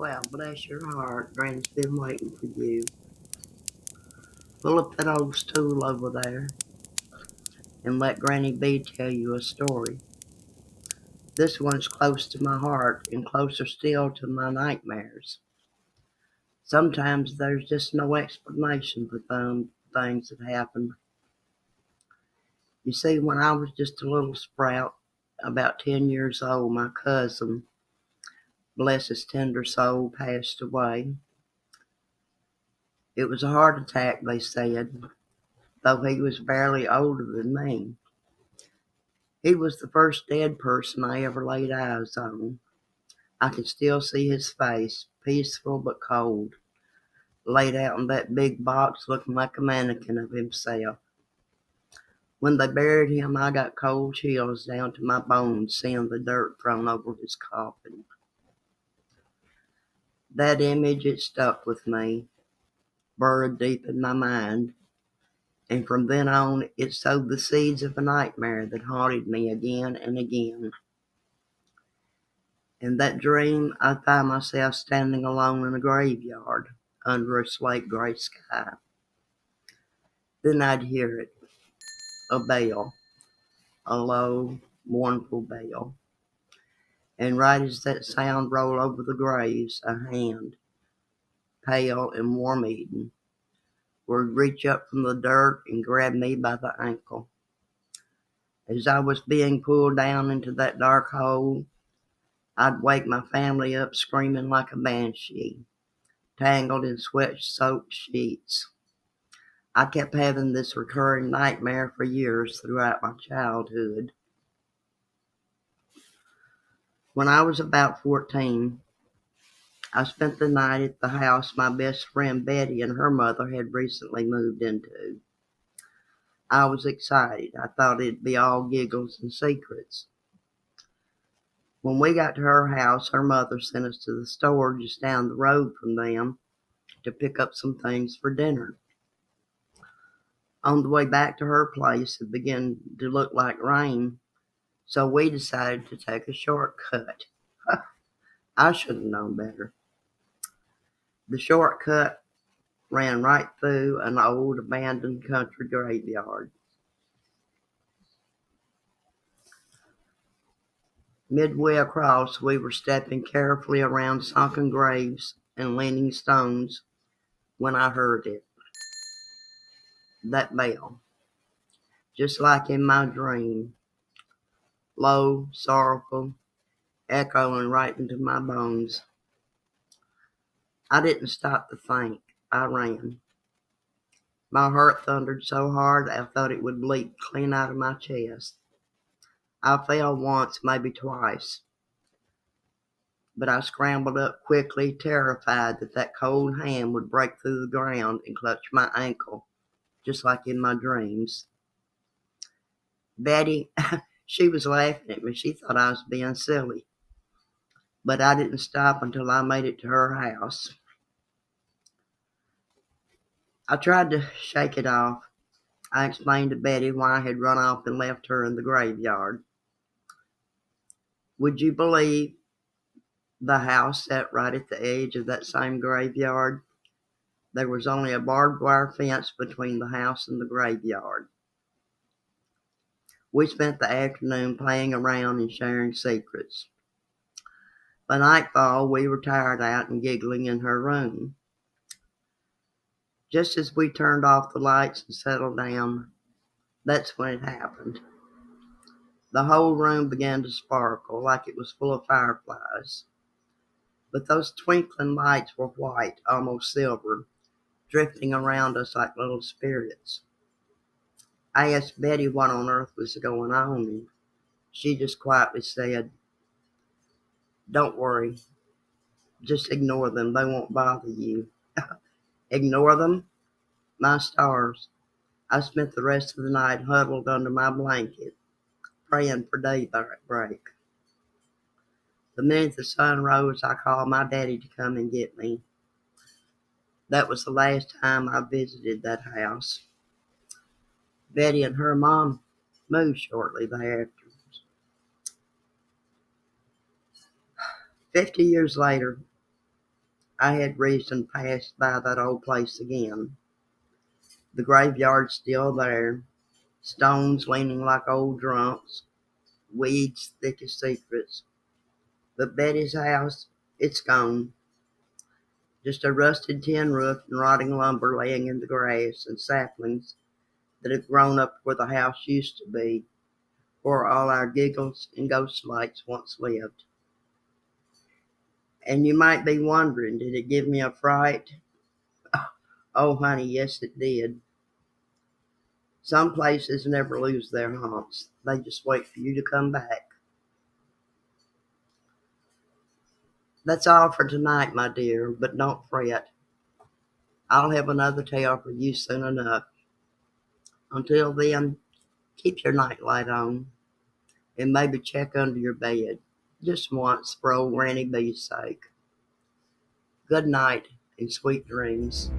Well, bless your heart, Granny's been waiting for you. Pull up that old stool over there and let Granny B tell you a story. This one's close to my heart and closer still to my nightmares. Sometimes there's just no explanation for things that happen. You see, when I was just a little sprout, about 10 years old, my cousin, bless his tender soul, passed away. It was a heart attack, they said, though he was barely older than me. He was the first dead person I ever laid eyes on. I could still see his face, peaceful but cold, laid out in that big box looking like a mannequin of himself. When they buried him, I got cold chills down to my bones seeing the dirt thrown over his coffin. That image, it stuck with me, buried deep in my mind, and from then on it sowed the seeds of a nightmare that haunted me again and again. In that dream, I found myself standing alone in a graveyard under a slate gray sky. Then I'd hear it, a bell, a low, mournful bell. And right as that sound rolled over the graves, a hand, pale and worm-eaten, would reach up from the dirt and grab me by the ankle. As I was being pulled down into that dark hole, I'd wake my family up screaming like a banshee, tangled in sweat-soaked sheets. I kept having this recurring nightmare for years throughout my childhood. When I was about 14, I spent the night at the house my best friend Betty and her mother had recently moved into. I was excited. I thought it'd be all giggles and secrets. When we got to her house, her mother sent us to the store just down the road from them to pick up some things for dinner. On the way back to her place, it began to look like rain, so we decided to take a shortcut. I should have known better. The shortcut ran right through an old abandoned country graveyard. Midway across, we were stepping carefully around sunken graves and leaning stones when I heard it. That bell, just like in my dream, low, sorrowful, echoing right into my bones. I didn't stop to think. I ran. My heart thundered so hard I thought it would leap clean out of my chest. I fell once, maybe twice, but I scrambled up quickly, terrified that cold hand would break through the ground and clutch my ankle, just like in my dreams. Betty, she was laughing at me. She thought I was being silly, but I didn't stop until I made it to her house. I tried to shake it off. I explained to Betty why I had run off and left her in the graveyard. Would you believe the house sat right at the edge of that same graveyard? There was only a barbed wire fence between the house and the graveyard. We spent the afternoon playing around and sharing secrets. By nightfall, we were tired out and giggling in her room. Just as we turned off the lights and settled down, that's when it happened. The whole room began to sparkle like it was full of fireflies. But those twinkling lights were white, almost silver, drifting around us like little spirits. I asked Betty what on earth was going on, and she just quietly said, "Don't worry, just ignore them. They won't bother you." Ignore them? My stars. I spent the rest of the night huddled under my blanket, praying for daybreak. The minute the sun rose, I called my daddy to come and get me. That was the last time I visited that house. Betty and her mom moved shortly thereafter. 50 years later, I had reason to pass by that old place again. The graveyard's still there, stones leaning like old drunks, weeds thick as secrets. But Betty's house, it's gone. Just a rusted tin roof and rotting lumber laying in the grass and saplings that had grown up where the house used to be, where all our giggles and ghost lights once lived. And you might be wondering, did it give me a fright? Oh, honey, yes, it did. Some places never lose their haunts. They just wait for you to come back. That's all for tonight, my dear, but don't fret. I'll have another tale for you soon enough. Until then, keep your nightlight on and maybe check under your bed just once for old Granny B's sake. Good night and sweet dreams.